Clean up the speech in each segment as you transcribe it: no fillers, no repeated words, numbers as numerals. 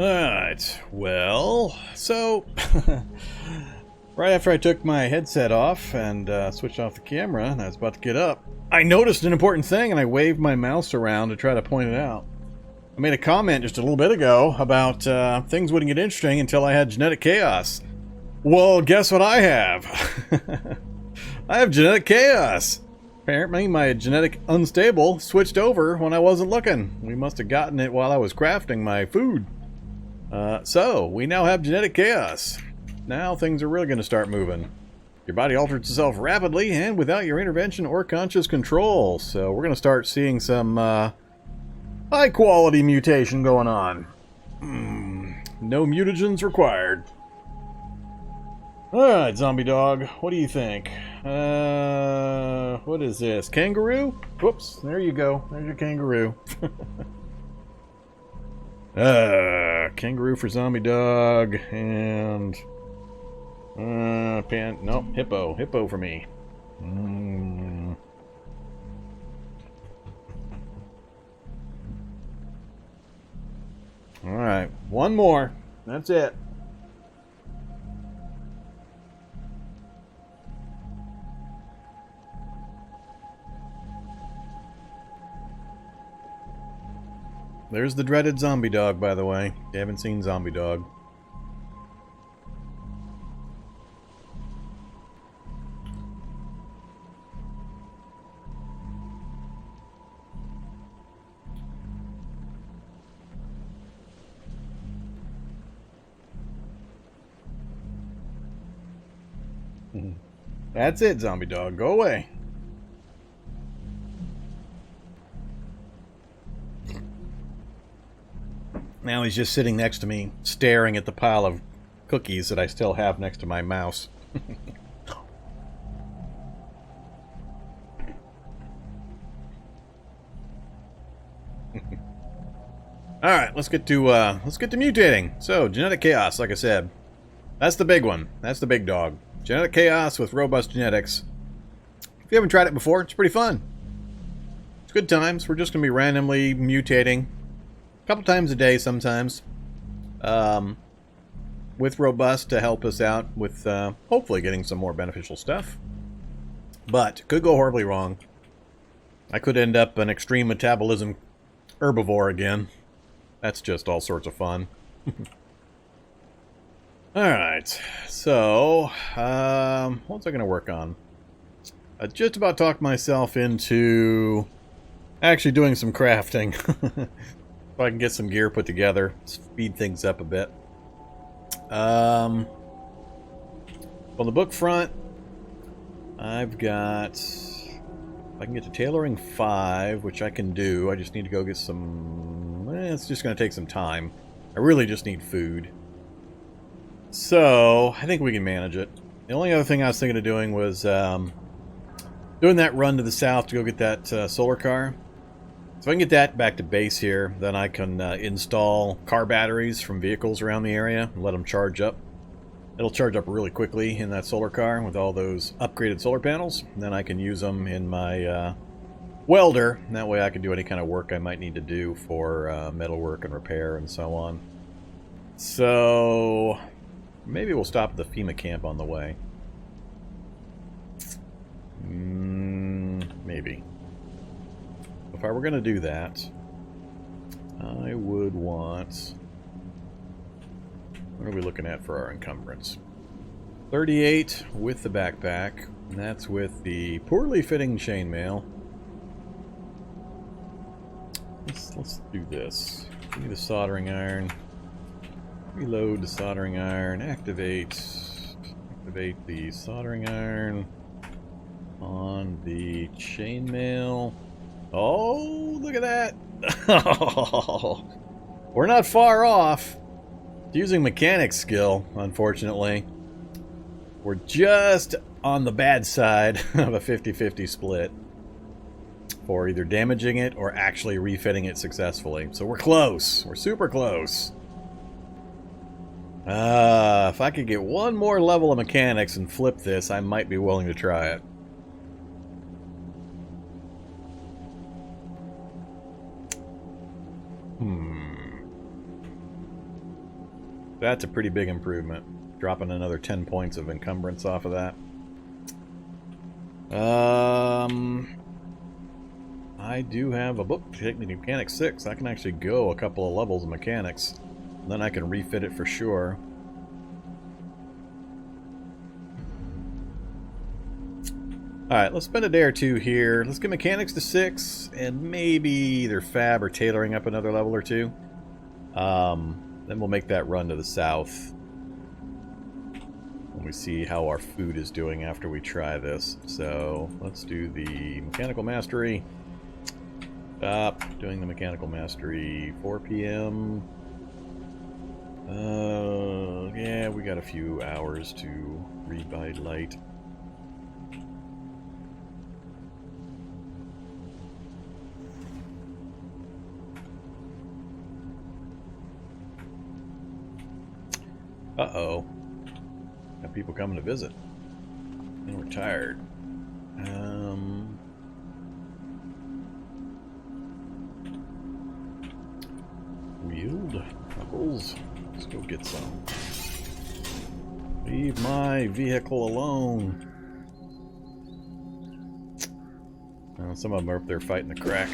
Alright, well, so, right after I took my headset off and switched off the camera, and I was about to get up, I noticed an important thing, and I waved my mouse around to try to point it out. I made a comment just a little bit ago about things wouldn't get interesting until I had genetic chaos. Well, guess what I have? I have genetic chaos! Apparently, my genetic unstable switched over when I wasn't looking. We must have gotten it while I was crafting my food. So, we now have genetic chaos. Now things are really going to start moving. Your body alters itself rapidly and without your intervention or conscious control. So we're going to start seeing some high-quality mutation going on. No mutagens required. Alright, zombie dog, what do you think? What is this? Kangaroo? Whoops, there you go. There's your kangaroo. Kangaroo for zombie dog, and nope, hippo for me. Alright, one more. That's it. There's the dreaded zombie dog, by the way. You haven't seen zombie dog. That's it, zombie dog. Go away. Now he's just sitting next to me, staring at the pile of cookies that I still have next to my mouse. Alright, let's get to mutating. So, genetic chaos, like I said. That's the big one. That's the big dog. Genetic chaos with robust genetics. If you haven't tried it before, it's pretty fun. It's good times. We're just going to be randomly mutating. A couple times a day sometimes. With robust to help us out with hopefully getting some more beneficial stuff. But, could go horribly wrong. I could end up an extreme metabolism herbivore again. That's just all sorts of fun. Alright, so, what's I going to work on? I just about talked myself into actually doing some crafting. So I can get some gear put together, speed things up a bit. On the book front, I've got... I can get to tailoring 5, which I can do. I just need to go get some... it's just going to take some time. I really just need food. So, I think we can manage it. The only other thing I was thinking of doing was doing that run to the south to go get that solar car. So I can get that back to base here, then I can install car batteries from vehicles around the area and let them charge up. It'll charge up really quickly in that solar car with all those upgraded solar panels. And then I can use them in my welder. And that way I can do any kind of work I might need to do for metal work and repair and so on. So maybe we'll stop at the FEMA camp on the way. Maybe. If I were going to do that, I would want... What are we looking at for our encumbrance? 38 with the backpack. And that's with the poorly fitting chainmail. Let's do this. Give me the soldering iron. Reload the soldering iron. Activate the soldering iron on the chainmail. Oh, look at that! We're not far off. Using mechanic skill, unfortunately. We're just on the bad side of a 50-50 split for either damaging it or actually refitting it successfully. So we're close. We're super close. If I could get one more level of mechanics and flip this, I might be willing to try it. That's a pretty big improvement. Dropping another 10 points of encumbrance off of that. I do have a book, Technically Mechanics 6. I can actually go a couple of levels of mechanics. And then I can refit it for sure. Alright, let's spend a day or two here. Let's get mechanics to 6, and maybe either fab or tailoring up another level or two. Then we'll make that run to the south. When we see how our food is doing after we try this. So, let's do the mechanical mastery. Stop doing the mechanical mastery. 4 p.m. Yeah, we got a few hours to read by light. Uh-oh. Got people coming to visit. And we're tired. Wield. Knuckles. Let's go get some. Leave my vehicle alone. Some of them are up there fighting the crack.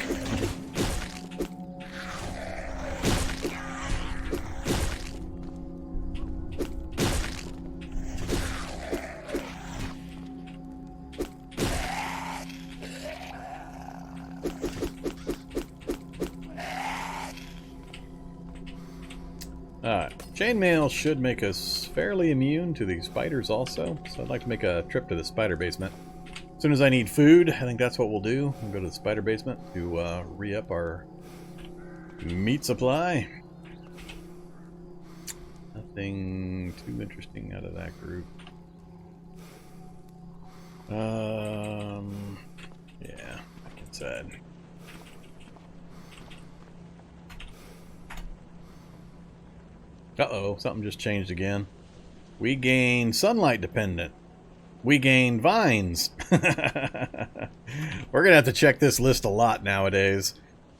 Chainmail should make us fairly immune to the spiders also, so I'd like to make a trip to the spider basement. As soon as I need food, I think that's what we'll do. We'll go to the spider basement to re-up our meat supply. Nothing too interesting out of that group. Yeah, back inside. Uh-oh, something just changed again. We gain sunlight dependent. We gain vines. We're going to have to check this list a lot nowadays.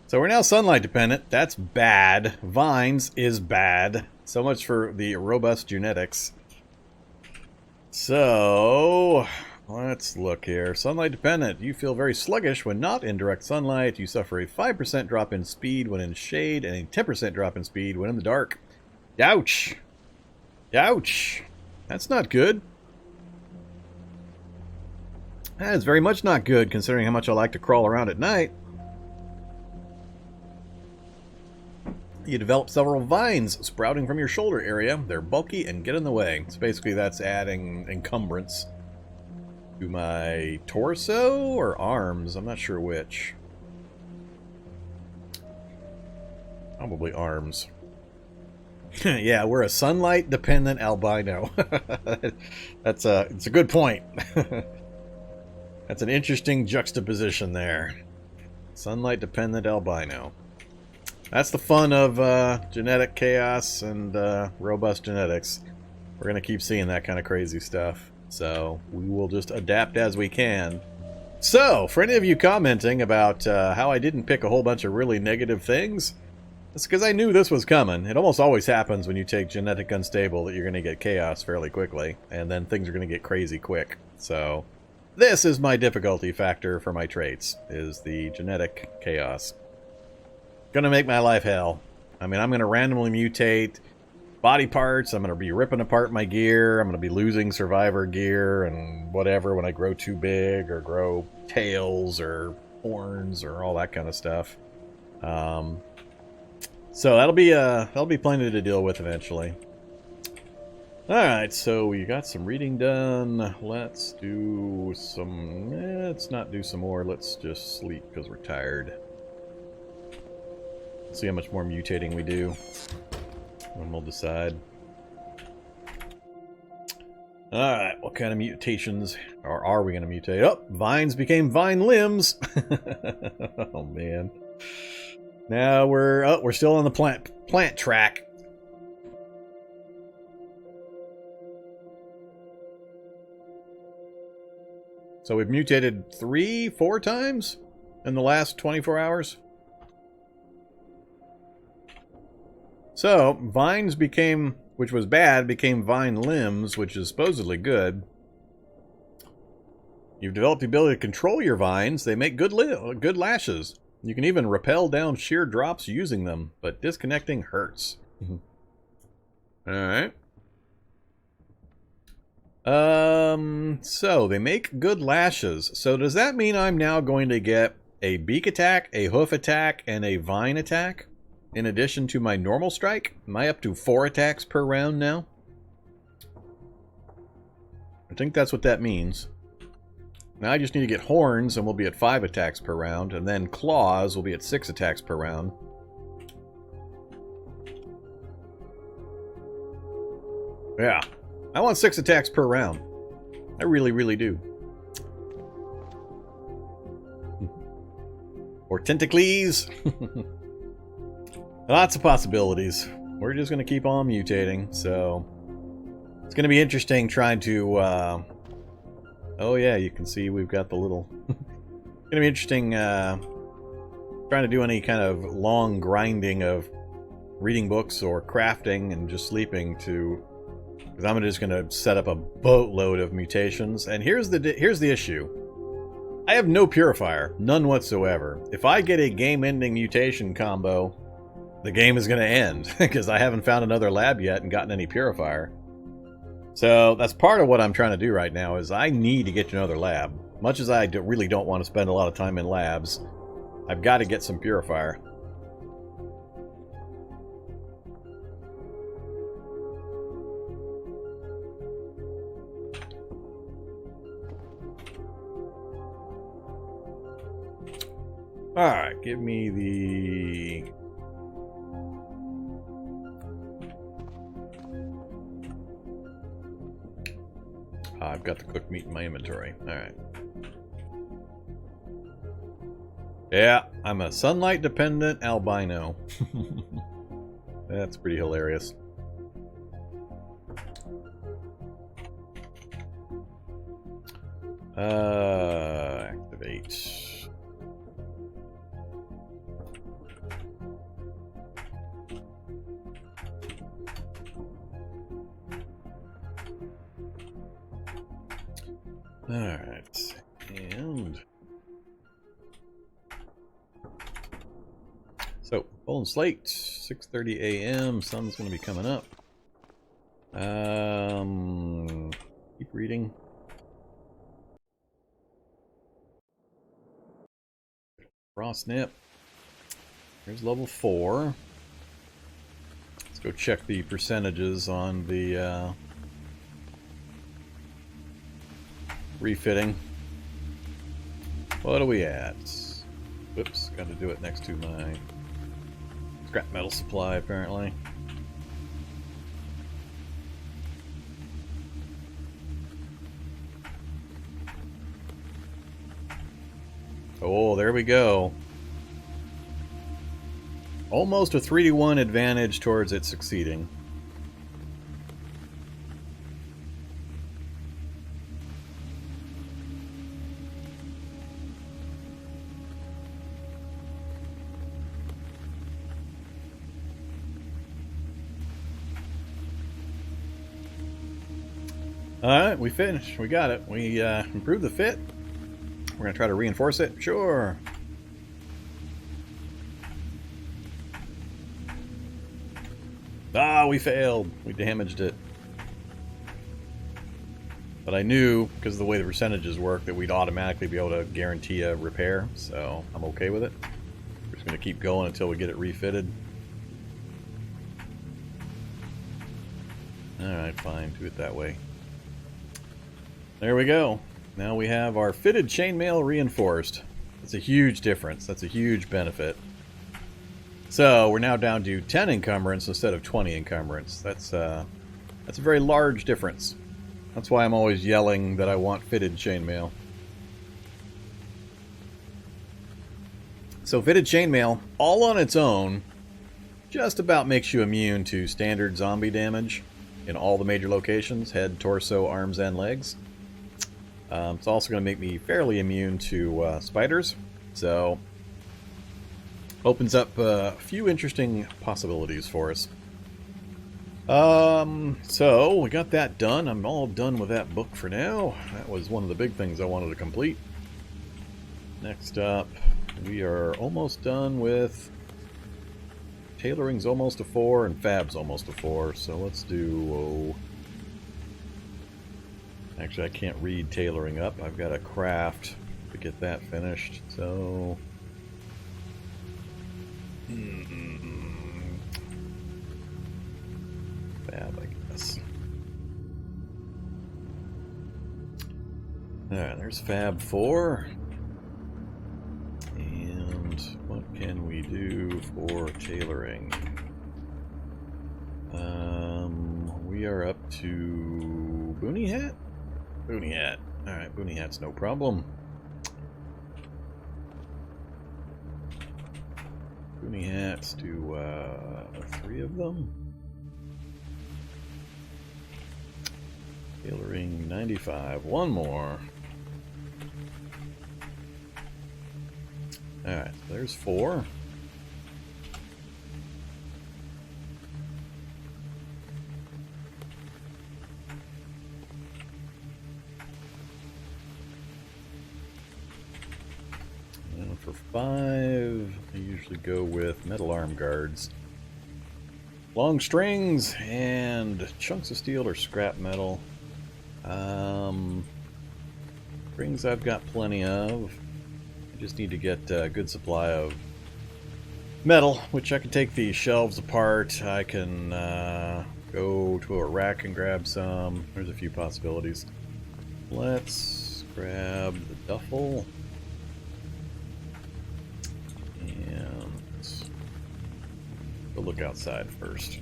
So we're now sunlight dependent. That's bad. Vines is bad. So much for the robust genetics. So, let's look here. Sunlight dependent. You feel very sluggish when not in direct sunlight. You suffer a 5% drop in speed when in shade and a 10% drop in speed when in the dark. Ouch! Ouch! That's not good. That is very much not good, considering how much I like to crawl around at night. You develop several vines sprouting from your shoulder area. They're bulky and get in the way. So basically that's adding encumbrance to my torso or arms. I'm not sure which. Probably arms. Yeah, we're a sunlight-dependent albino. It's a good point. That's an interesting juxtaposition there. Sunlight dependent albino. That's the fun of genetic chaos and robust genetics. We're going to keep seeing that kind of crazy stuff. So we will just adapt as we can. So, for any of you commenting about how I didn't pick a whole bunch of really negative things, it's because I knew this was coming. It almost always happens when you take genetic unstable that you're going to get chaos fairly quickly, and then things are going to get crazy quick. So, this is my difficulty factor for my traits, is the genetic chaos. Gonna make my life hell. I mean, I'm going to randomly mutate body parts. I'm going to be ripping apart my gear. I'm going to be losing survivor gear and whatever when I grow too big or grow tails or horns or all that kind of stuff. So that'll be plenty to deal with eventually. All right, so we got some reading done. Let's do some. Let's not do some more. Let's just sleep because we're tired. See how much more mutating we do, and we'll decide. Alright, what kind of mutations are we going to mutate? Oh, vines became vine limbs! Oh, man. Now we're still on the plant track. So we've mutated 3-4 times in the last 24 hours? So, vines became, which was bad, became vine limbs, which is supposedly good. You've developed the ability to control your vines. They make good lashes. You can even rappel down sheer drops using them, but disconnecting hurts. Alright. So, they make good lashes. So, does that mean I'm now going to get a beak attack, a hoof attack, and a vine attack? In addition to my normal strike? Am I up to 4 attacks per round now? I think that's what that means. Now I just need to get horns and we'll be at 5 attacks per round. And then claws will be at 6 attacks per round. Yeah. I want 6 attacks per round. I really, really do. Or tentacles. Lots of possibilities. We're just going to keep on mutating, so it's going to be interesting trying to, oh yeah, you can see we've got the little, it's going to be interesting, trying to do any kind of long grinding of reading books or crafting and just sleeping to, because I'm just going to set up a boatload of mutations, and here's the issue. I have no purifier, none whatsoever. If I get a game-ending mutation combo, the game is going to end, because I haven't found another lab yet and gotten any purifier. So that's part of what I'm trying to do right now, is I need to get to another lab. Much as I really don't want to spend a lot of time in labs, I've got to get some purifier. Alright, give me the... I've got the cooked meat in my inventory. Alright. Yeah, I'm a sunlight-dependent albino. That's pretty hilarious. Activate. Alright, and so golden slate, 6:30 a.m. Sun's going to be coming up. Keep reading. Raw snip. Here's level 4. Let's go check the percentages on the refitting. What are we at? Whoops, got to do it next to my scrap metal supply, apparently. Oh, there we go. Almost a 3-to-1 advantage towards it succeeding. Alright, we finished. We got it. We improved the fit. We're going to try to reinforce it. Sure. Ah, we failed. We damaged it. But I knew, because of the way the percentages work, that we'd automatically be able to guarantee a repair, so I'm okay with it. We're just going to keep going until we get it refitted. Alright, fine. Do it that way. There we go. Now we have our fitted chainmail reinforced. That's a huge difference. That's a huge benefit. So we're now down to 10 encumbrance instead of 20 encumbrance. That's a very large difference. That's why I'm always yelling that I want fitted chainmail. So fitted chainmail, all on its own, just about makes you immune to standard zombie damage in all the major locations: head, torso, arms, and legs. It's also going to make me fairly immune to spiders, so opens up a few interesting possibilities for us. So we got that done. I'm all done with that book for now. That was one of the big things I wanted to complete. Next up, we are almost done with tailoring's almost a 4 and fab's almost a 4, so let's do... Actually, I can't read tailoring up. I've got a craft to get that finished, so... Fab, I guess. Alright, there's Fab 4. And what can we do for tailoring? We are up to Boonie Hat? Boonie Hat. Alright, Boonie Hat's no problem. Boonie Hats do 3 of them. Tailoring 95. One more. Alright, so there's 4. And for 5, I usually go with metal arm guards. Long strings and chunks of steel or scrap metal. Strings I've got plenty of. I just need to get a good supply of metal, which I can take the shelves apart. I can go to a rack and grab some. There's a few possibilities. Let's grab the duffel. And we'll look outside first.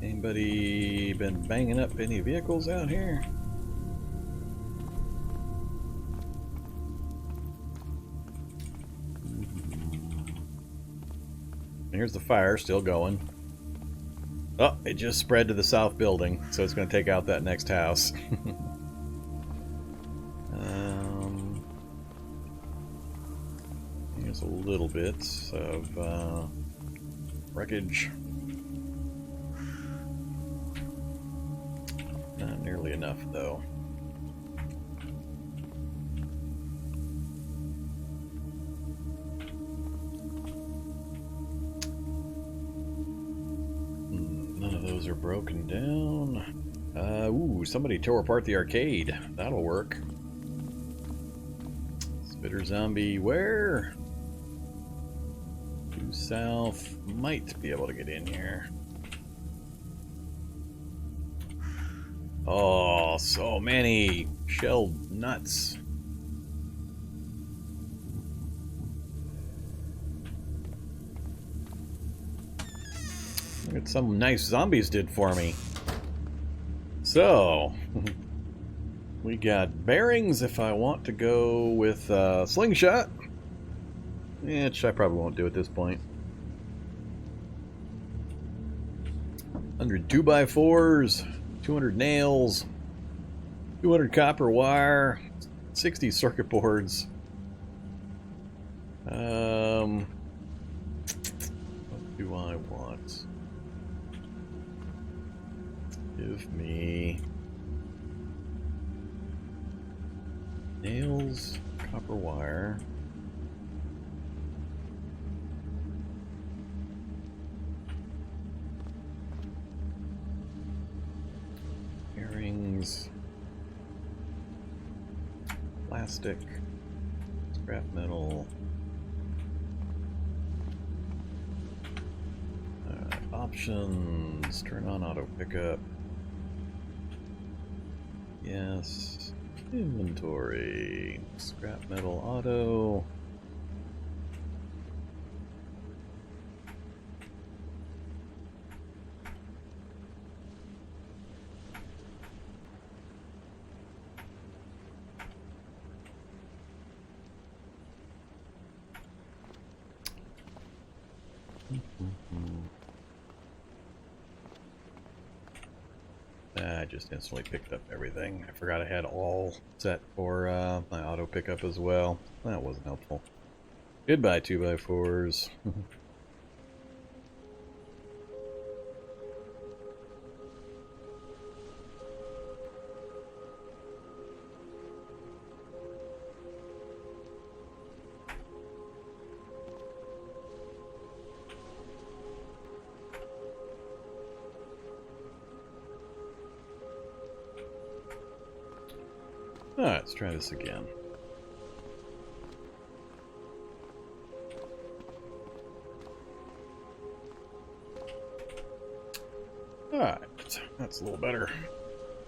Anybody been banging up any vehicles out here? Here's the fire still going. Oh, it just spread to the south building, so it's going to take out that next house. Here's a little bit of wreckage. Not nearly enough, though. None of those are broken down. Ooh, somebody tore apart the arcade. That'll work. Spitter zombie, where? Due south. Might be able to get in here. Oh, so many shelled nuts. Look at some nice zombies did for me. So, we got bearings if I want to go with slingshot. Yeah, which I probably won't do at this point. 100 2x4s, 200 nails, 200 copper wire, 60 circuit boards. What do I want? Give me nails, copper wire. Earrings. Plastic. Scrap metal. Options. Turn on auto pickup. Yes. Inventory. Scrap metal auto. I just instantly picked up everything. I forgot I had all set for my auto pickup as well. That wasn't helpful. Goodbye 2x4s. Alright, let's try this again. Alright, that's a little better.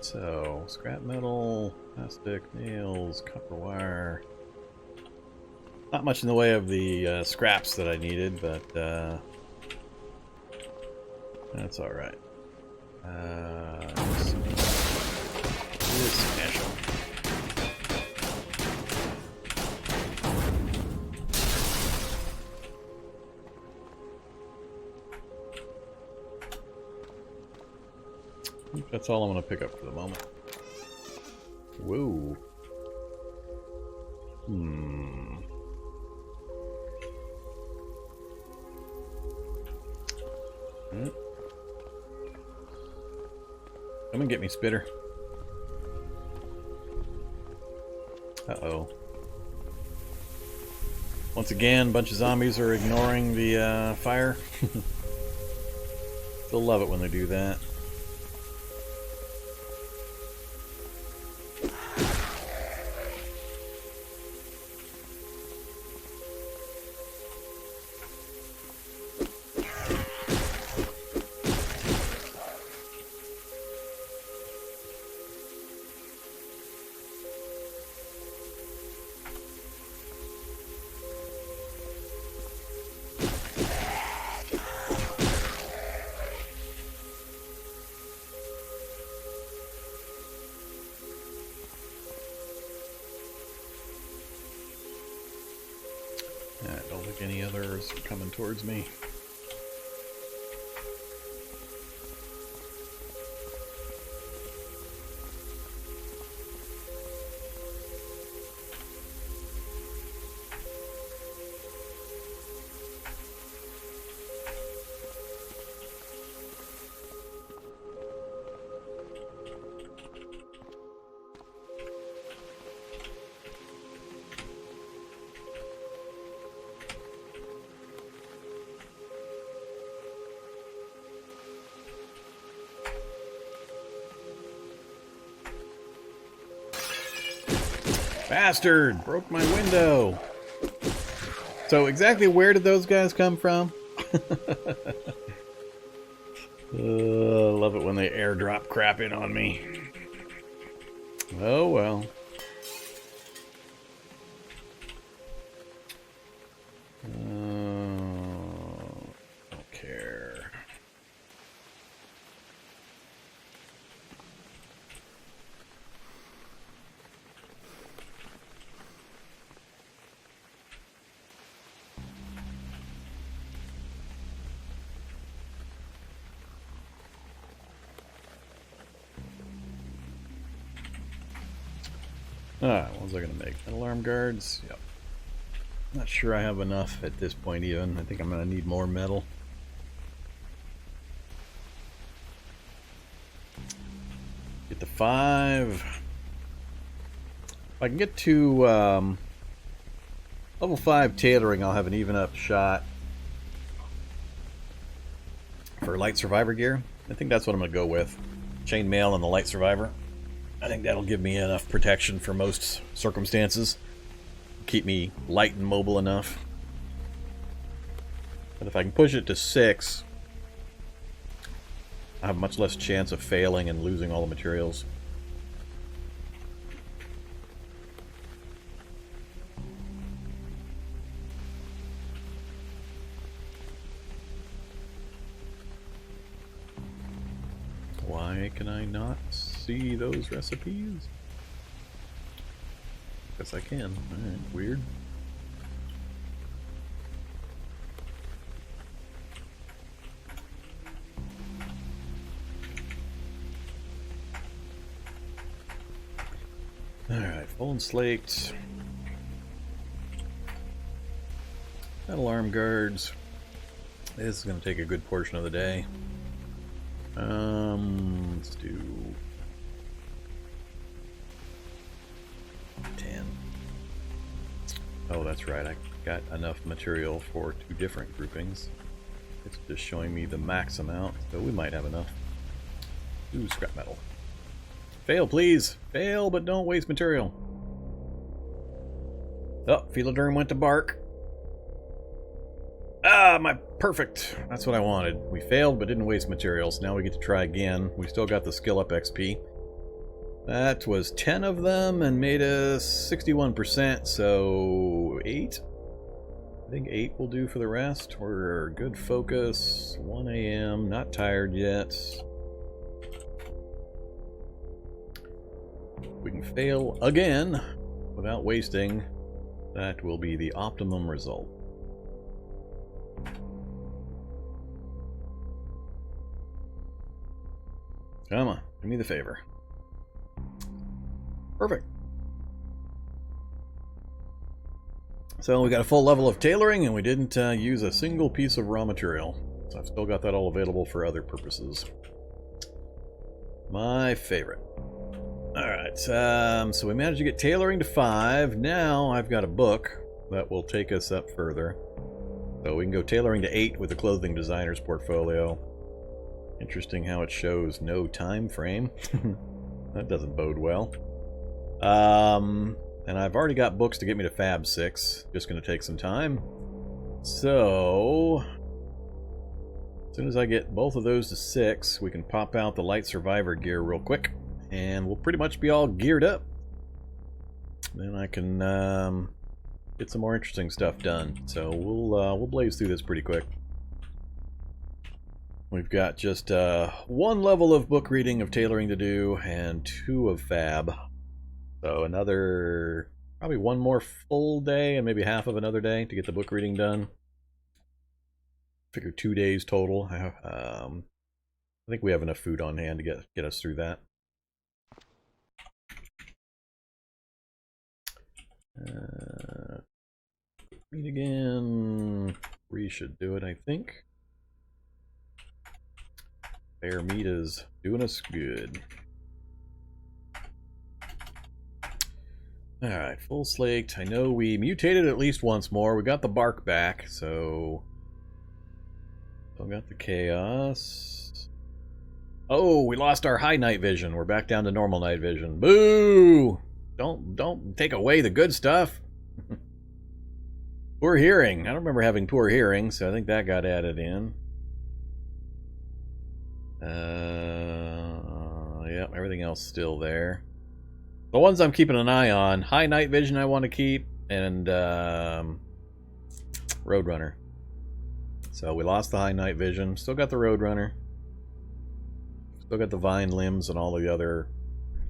So, scrap metal, plastic, nails, copper wire. Not much in the way of the scraps that I needed, but that's alright. Smash them. That's all I'm going to pick up for the moment. Whoa. Come and get me, Spitter. Uh-oh. Once again, a bunch of zombies are ignoring the fire. They'll love it when they do that. I don't think any others are coming towards me. Bastard! Broke my window! So exactly where did those guys come from? Love it when they airdrop crap in on me. Oh well. Don't care. Alright, what was I going to make? Metal arm guards? Yep. Not sure I have enough at this point even. I think I'm going to need more metal. Get to 5. If I can get to level 5 tailoring, I'll have an even up shot for light survivor gear. I think that's what I'm going to go with. Chainmail and the light survivor. I think that'll give me enough protection for most circumstances. Keep me light and mobile enough. But if I can push it to 6, I have much less chance of failing and losing all the materials. Why can I not see those recipes? Guess I can. Alright, weird. Alright, full and slaked. Metal arm guards. This is going to take a good portion of the day. Let's do 10. Oh, that's right. I got enough material for 2 different groupings. It's just showing me the max amount, so we might have enough. Ooh, scrap metal. Fail, please! Fail, but don't waste material. Oh, Philoderm went to bark. Ah, my perfect. That's what I wanted. We failed, but didn't waste materials. Now we get to try again. We still got the skill up XP. That was 10 of them and made us 61%, so 8? I think 8 will do for the rest. We're good focus. 1 a.m. Not tired yet. We can fail again without wasting. That will be the optimum result. Come on, do me the favor. Perfect. So we got a full level of tailoring and we didn't use a single piece of raw material. So I've still got that all available for other purposes. My favorite. Alright, so we managed to get tailoring to 5. Now I've got a book that will take us up further. So we can go tailoring to 8 with the clothing designer's portfolio. Interesting how it shows no time frame. That doesn't bode well. And I've already got books to get me to Fab 6. Just going to take some time. So as soon as I get both of those to 6, we can pop out the light survivor gear real quick. And we'll pretty much be all geared up. Then I can get some more interesting stuff done. So we'll blaze through this pretty quick. We've got just 1 level of book reading of tailoring to do and 2 of fab. So another, probably 1 more full day and maybe half of another day to get the book reading done. Figure 2 days total. I think we have enough food on hand to get us through that. Read again. We should do it, I think. Bear meat is doing us good. Alright, full slaked. I know we mutated at least once more. We got the bark back, so still got the chaos. Oh, we lost our high night vision. We're back down to normal night vision. Boo! Don't take away the good stuff. Poor hearing. I don't remember having poor hearing, so I think that got added in. Yeah, everything else still there. The ones I'm keeping an eye on, high night vision I want to keep, and Roadrunner. So we lost the high night vision, still got the Roadrunner. Still got the vine limbs and all the other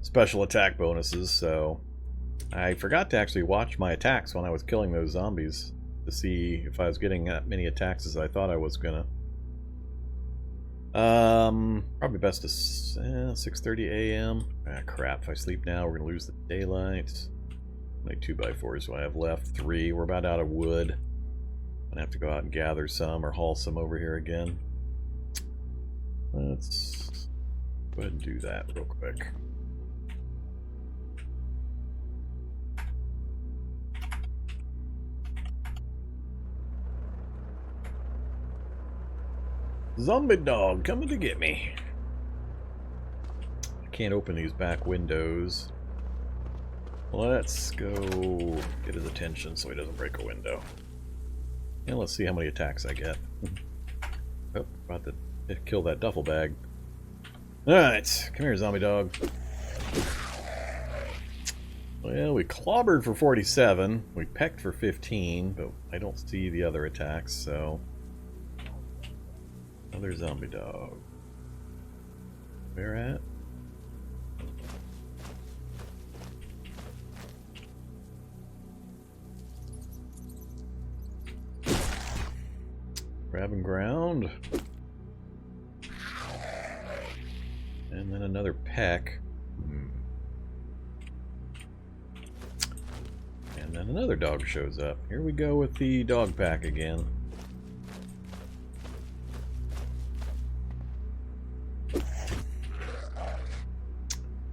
special attack bonuses, so I forgot to actually watch my attacks when I was killing those zombies to see if I was getting that many attacks as I thought I was gonna. Probably best to 6:30 a.m. Ah, crap! If I sleep now, we're gonna lose the daylight. many 2x4s do I have left? 3. We're about out of wood. I'm gonna have to go out and gather some or haul some over here again. Let's go ahead and do that real quick. Zombie dog coming to get me. I can't open these back windows. Let's go get his attention so he doesn't break a window. And let's see how many attacks I get. Oh, about to kill that duffel bag. Alright, come here, zombie dog. Well, we clobbered for 47. We pecked for 15, but I don't see the other attacks, so... Another zombie dog. Where at? Grabbing ground. And then another peck. And then another dog shows up. Here we go with the dog pack again.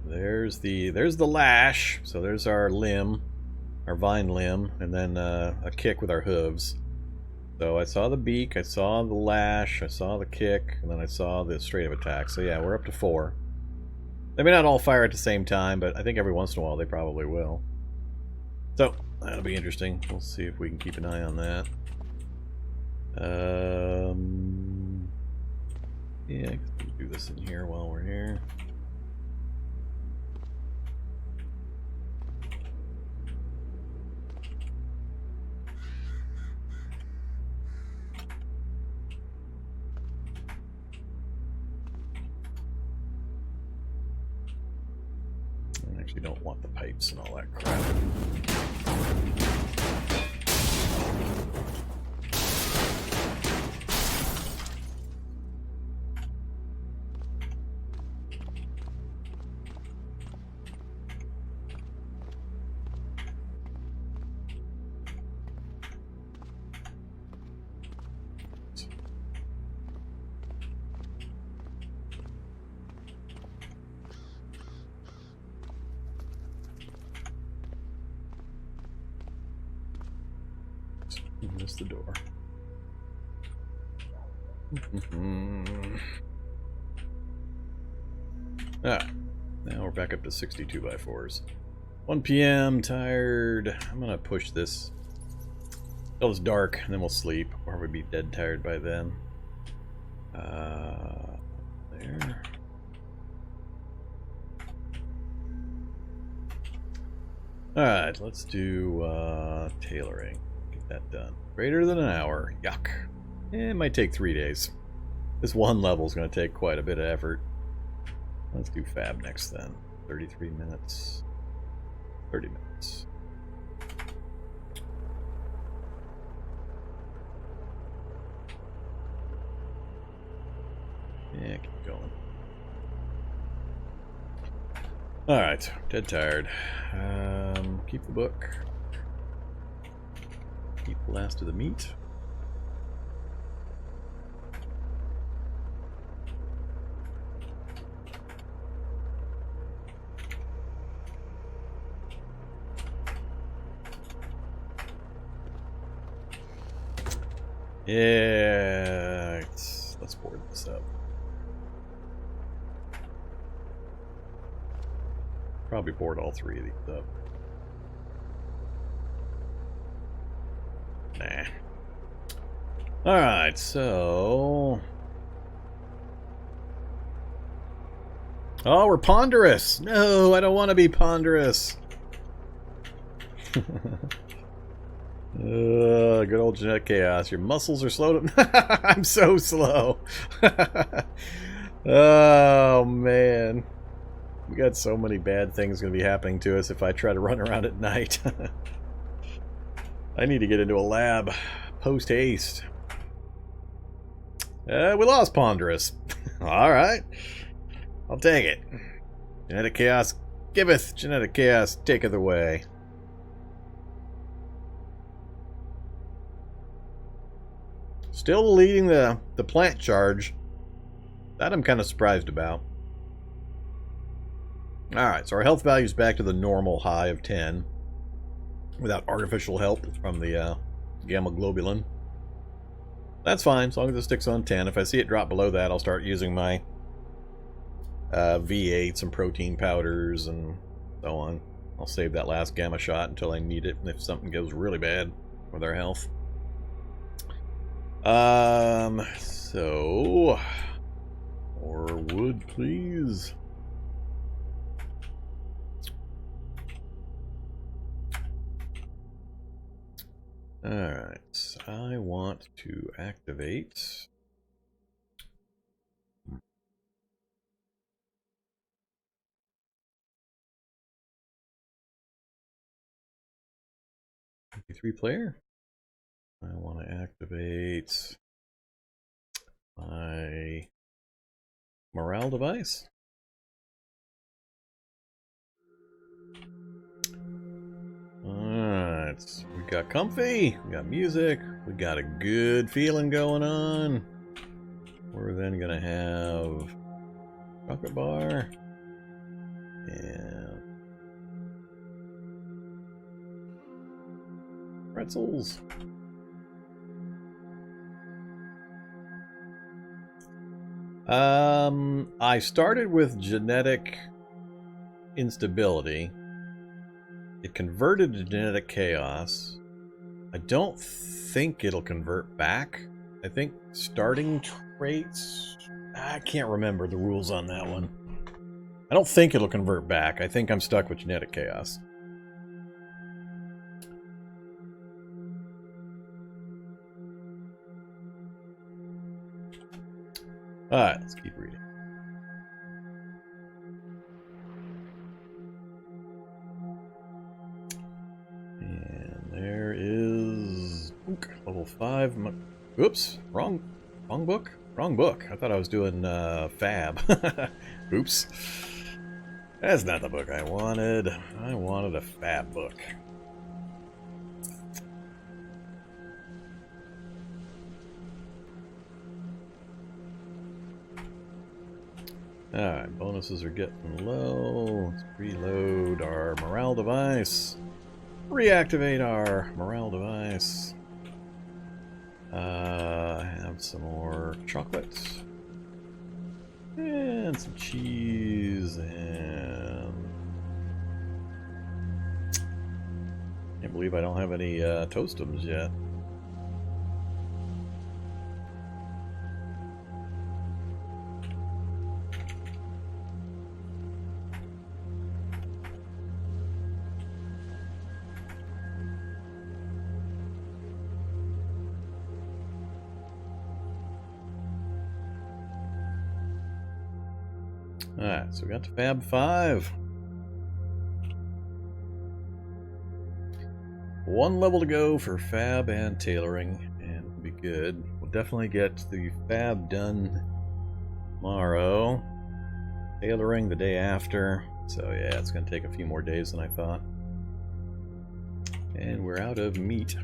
There's the lash. So there's our limb, our vine limb, and then a kick with our hooves. So I saw the beak, I saw the lash, I saw the kick, and then I saw the straight up attack. So yeah, we're up to 4. They may not all fire at the same time, but I think every once in a while they probably will. So that'll be interesting. We'll see if we can keep an eye on that. Yeah, I guess we'll do this in here while we're here. You don't want the pipes and all that crap. Missed the door. Ah, now we're back up to 62x4s. 1 p.m. Tired. I'm gonna push this till it's dark, and then we'll sleep, or we'll be dead tired by then. There. Alright, let's do tailoring. Get that done. Greater than an hour. Yuck. It might take 3 days. This one level is going to take quite a bit of effort. Let's do fab next then. 33 minutes. 30 minutes. Yeah, keep going. Alright, dead tired. Keep the book. Keep the last of the meat. Yeah, let's board this up. Probably board all 3 of these up. Nah. Alright, so... Oh, we're ponderous! No, I don't want to be ponderous! Good old genetic chaos. Your muscles are slow to... I'm so slow! Oh, man. We got so many bad things going to be happening to us if I try to run around at night. I need to get into a lab. Post-haste. We lost Ponderous. Alright. I'll take it. Genetic chaos giveth, genetic chaos taketh away. Still leading the plant charge. That I'm kind of surprised about. Alright, so our health value is back to the normal high of 10. Without artificial help from the gamma globulin. That's fine, as long as it sticks on 10. If I see it drop below that, I'll start using my V8s and protein powders and so on. I'll save that last gamma shot until I need it if something goes really bad with our health. So... more wood, please. Alright, I want to activate... MP3 player. I want to activate my morale device. Alright, we got comfy, we got music, we got a good feeling going on. We're then gonna have chocolate bar and pretzels. I started with genetic instability. It converted to genetic chaos. I don't think it'll convert back. I think starting traits... I can't remember the rules on that one. I don't think it'll convert back. I think I'm stuck with genetic chaos. Alright, let's keep reading. And there is level 5. Oops, wrong book? Wrong book. I thought I was doing Fab. Oops. That's not the book I wanted. I wanted a Fab book. Alright, bonuses are getting low. Let's reload our morale device. Reactivate our morale device. Have some more chocolate. And some cheese and... Can't believe I don't have any Toastums yet. Alright, so we got to Fab 5. One level to go for Fab and tailoring, and we'll be good. We'll definitely get the Fab done tomorrow. Tailoring the day after. So yeah, it's going to take a few more days than I thought. And we're out of meat.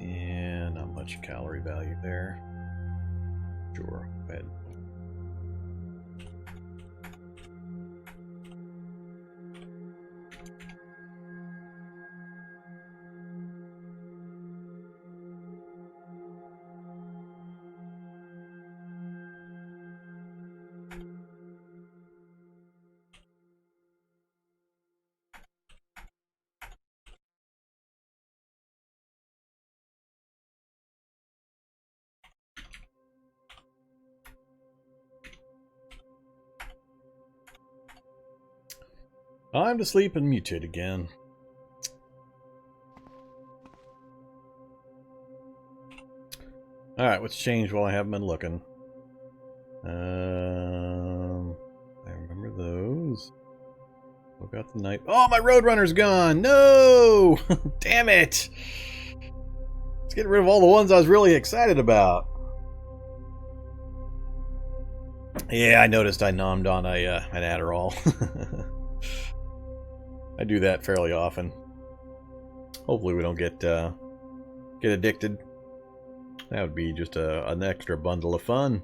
Yeah, not much calorie value there. Sure, go ahead. Time to sleep and mutate again. Alright, what's changed while I haven't been looking? I remember those. Look out the night. Oh, my Roadrunner's gone! No! Damn it! Let's get rid of all the ones I was really excited about. Yeah, I noticed I nommed on an Adderall. I do that fairly often. Hopefully we don't get addicted. That would be just an extra bundle of fun.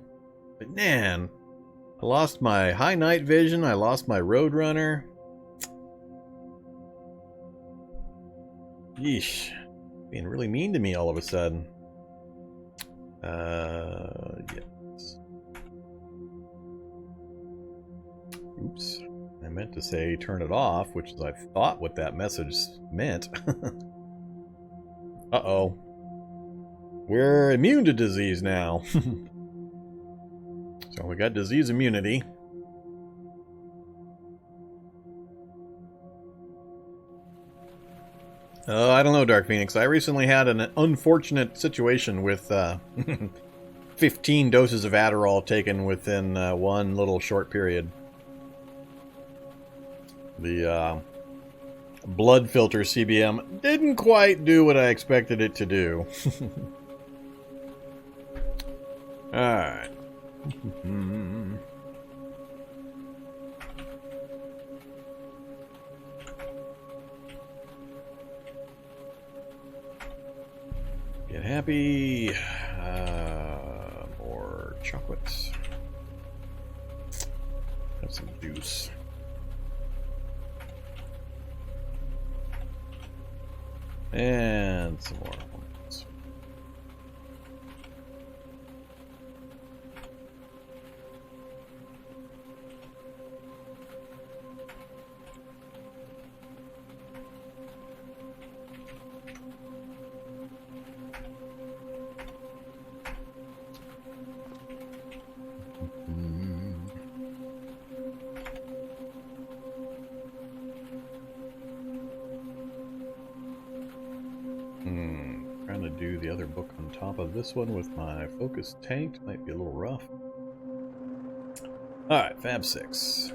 But man, I lost my high night vision. I lost my Roadrunner. Yeesh. Being really mean to me all of a sudden. Yes. Oops. I meant to say turn it off, which is I thought what that message meant. Uh-oh. We're immune to disease now. So we got disease immunity. I don't know, Dark Phoenix. I recently had an unfortunate situation with 15 doses of Adderall taken within one little short period. The blood filter CBM didn't quite do what I expected it to do. Alright. Get happy. More chocolates. Have some juice. And some more. Trying to do the other book on top of this one with my focus tanked might be a little rough. Alright, Fab 6.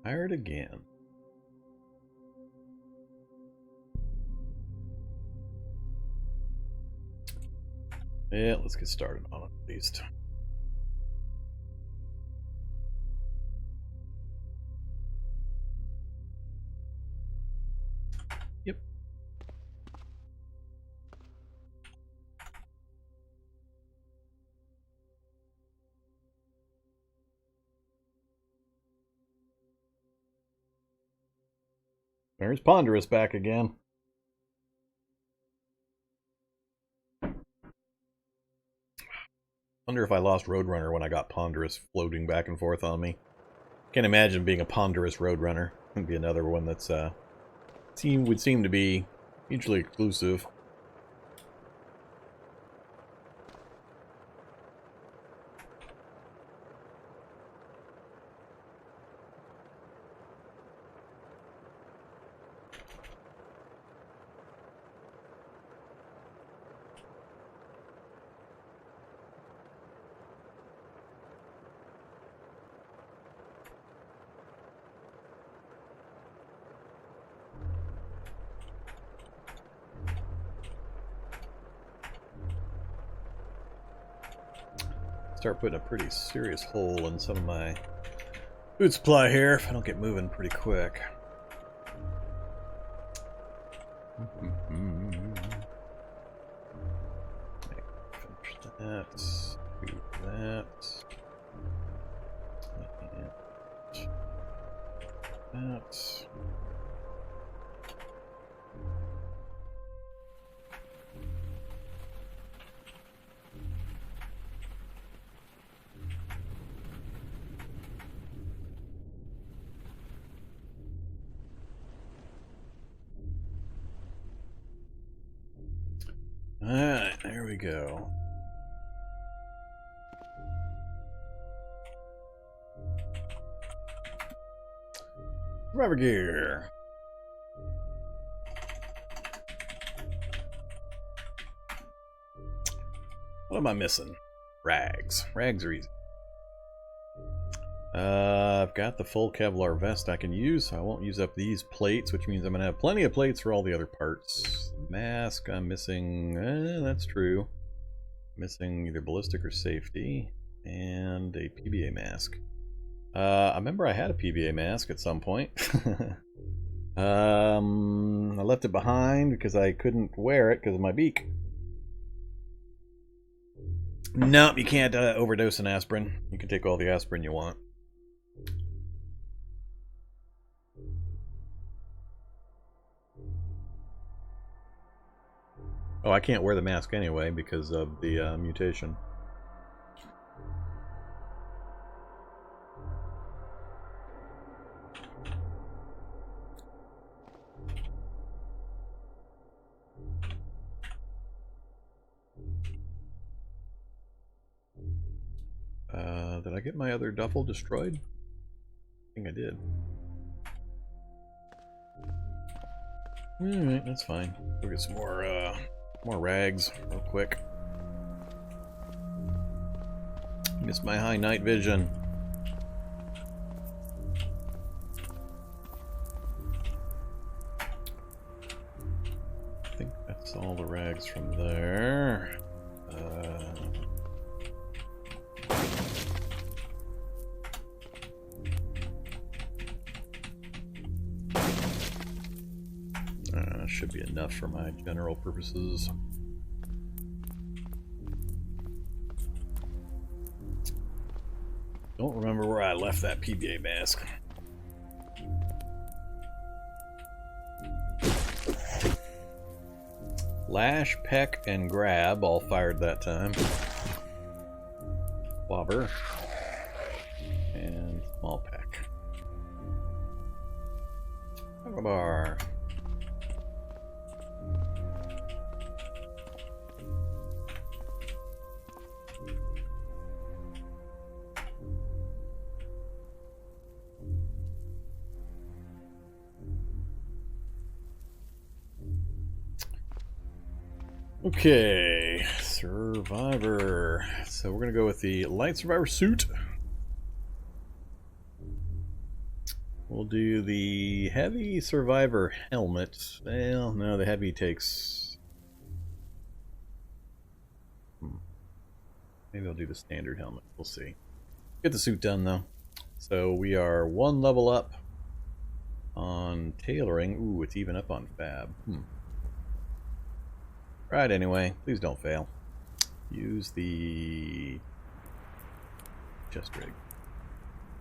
Hired again. Yeah, let's get started on it at least. Yep. There's Ponderous back again. Wonder if I lost Roadrunner when I got Ponderous floating back and forth on me. Can't imagine being a Ponderous Roadrunner. Would be another one that's would seem to be mutually exclusive. Start putting a pretty serious hole in some of my food supply here if I don't get moving pretty quick. Finish that. Do that. And that. Alright, there we go. Rubber gear. What am I missing? Rags. Rags are easy. I've got the full Kevlar vest I can use, so I won't use up these plates, which means I'm going to have plenty of plates for all the other parts. Mask, I'm missing... that's true. Missing either ballistic or safety. And a PBA mask. I remember I had a PBA mask at some point. I left it behind because I couldn't wear it because of my beak. Nope, you can't overdose an aspirin. You can take all the aspirin you want. Oh, I can't wear the mask anyway because of the mutation. Did I get my other duffel destroyed? I think I did. Alright, that's fine. We'll get some more rags real quick. Missed my high night vision. I think that's all the rags from there. Should be enough for my general purposes. Don't remember where I left that PBA mask. Lash, peck, and grab all fired that time. Clobber. And small pack. Bar. Okay, Survivor. So we're gonna go with the light Survivor suit. We'll do the heavy Survivor helmet. Well, no, the heavy takes... Maybe I'll do the standard helmet. We'll see. Get the suit done, though. So we are one level up on tailoring. Ooh, it's even up on fab. Right, anyway, please don't fail. Use the chest rig.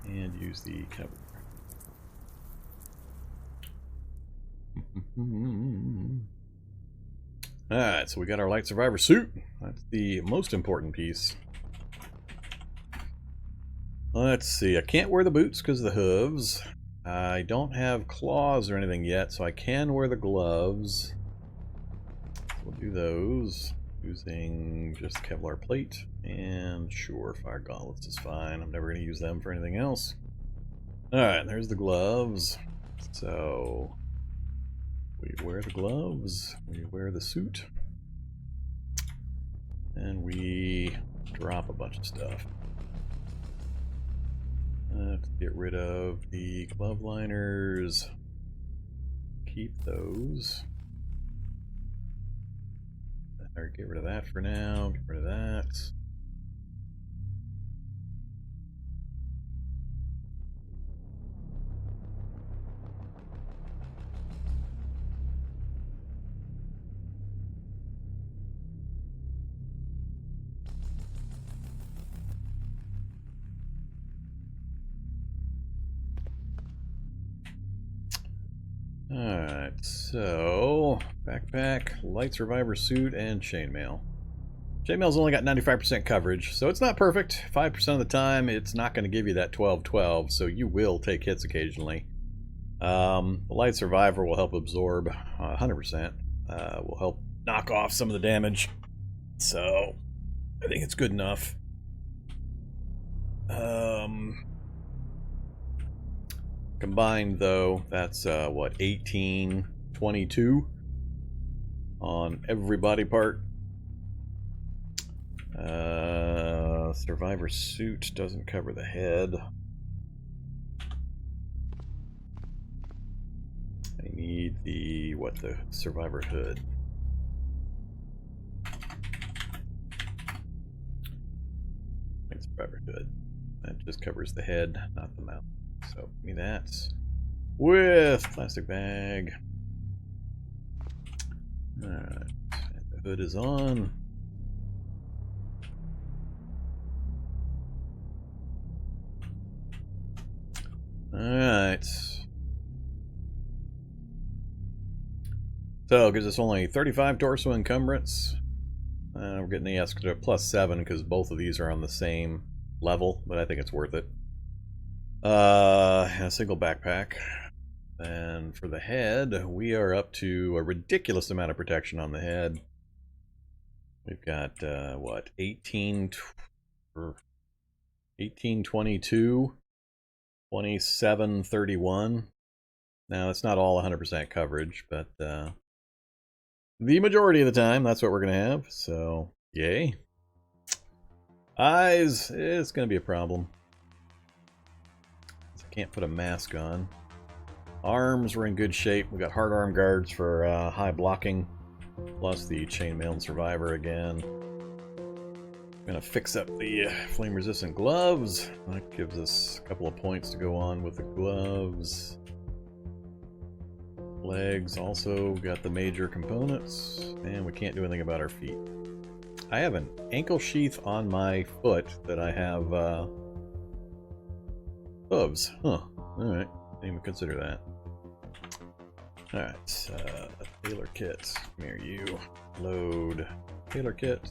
And use the cover. Alright, so we got our light survivor suit. That's the most important piece. Let's see, I can't wear the boots because of the hooves. I don't have claws or anything yet, so I can wear the gloves. We'll do those using just Kevlar plate, and sure, fire gauntlets is fine. I'm never going to use them for anything else. Alright, there's the gloves. So we wear the gloves, we wear the suit, and we drop a bunch of stuff. Let's get rid of the glove liners. Keep those. Or get rid of that for now. Get rid of that. Alright, so backpack, light survivor suit, and chainmail. Chainmail's only got 95% coverage, so it's not perfect. 5% of the time, it's not going to give you that 12-12, so you will take hits occasionally. The light survivor will help absorb 100%. Will help knock off some of the damage. So, I think it's good enough. Combined, though, that's what, 1822 on every body part. Survivor suit doesn't cover the head. I need the, the survivor hood. Survivor hood. That just covers the head, not the mouth. So give me that. With plastic bag. Alright. The hood is on. Alright. So it gives us only 35 torso encumbrance. We're getting the extra +7 because both of these are on the same level, but I think it's worth it. A single backpack. And for the head, we are up to a ridiculous amount of protection on the head. We've got, what, 18, 22, 27, 31. Now, it's not all 100% coverage, but the majority of the time, that's what we're going to have. So, yay. Eyes, it's going to be a problem. I can't put a mask on. Arms, we're in good shape. We got hard arm guards for high blocking, plus the chainmail and survivor again. I'm gonna fix up the flame resistant gloves. That gives us a couple of points to go on with the gloves. Legs also got the major components, and we can't do anything about our feet. I have an ankle sheath on my foot that I have hooves. Huh. Alright. Didn't even consider that. Alright, tailor kit. Come here, you. Load. Tailor kit.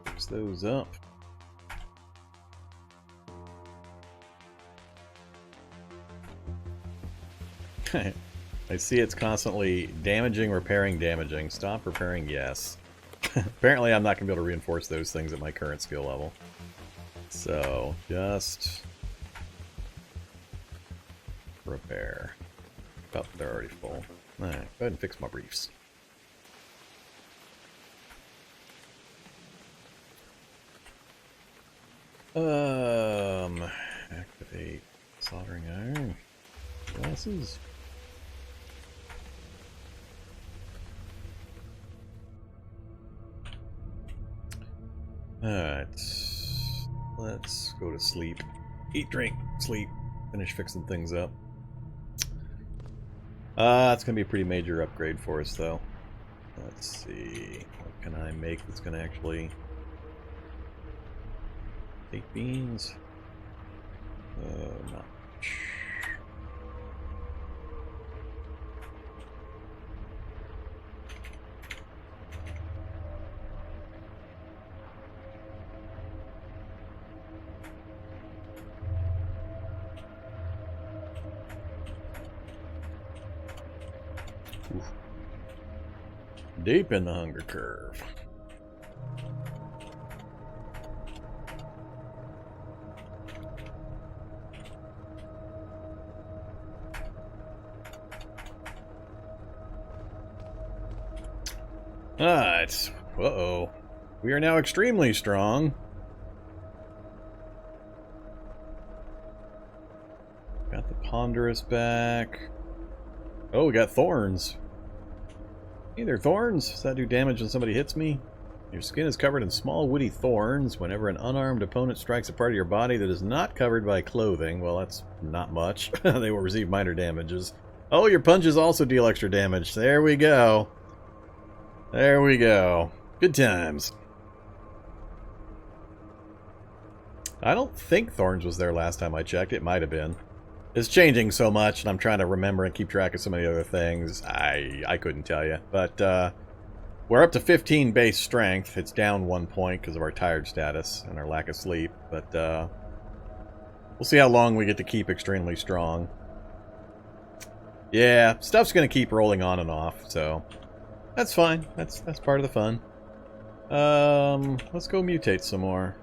Fix those up. I see it's constantly damaging, repairing, damaging. Stop repairing, yes. Apparently I'm not going to be able to reinforce those things at my current skill level. So, just repair. Oh, they're already full. Alright, go ahead and fix my briefs. Activate soldering iron. Glasses. Alright, let's go to sleep. Eat, drink, sleep, finish fixing things up. It's going to be a pretty major upgrade for us, though. Let's see, what can I make that's going to actually... Baked beans? Not much. Oof. Deep in the hunger curve. Alright. Uh-oh. We are now extremely strong. Got the ponderous back. Oh, we got thorns. Hey, they're thorns. Does that do damage when somebody hits me? Your skin is covered in small woody thorns. Whenever an unarmed opponent strikes a part of your body that is not covered by clothing, well, that's not much. They will receive minor damages. Oh, your punches also deal extra damage. There we go. There we go. Good times. I don't think thorns was there last time I checked. It might have been. It's changing so much, and I'm trying to remember and keep track of so many other things. I couldn't tell you. But we're up to 15 base strength. It's down 1 point because of our tired status and our lack of sleep. But we'll see how long we get to keep extremely strong. Yeah, stuff's going to keep rolling on and off, so that's fine. That's part of the fun. Let's go mutate some more.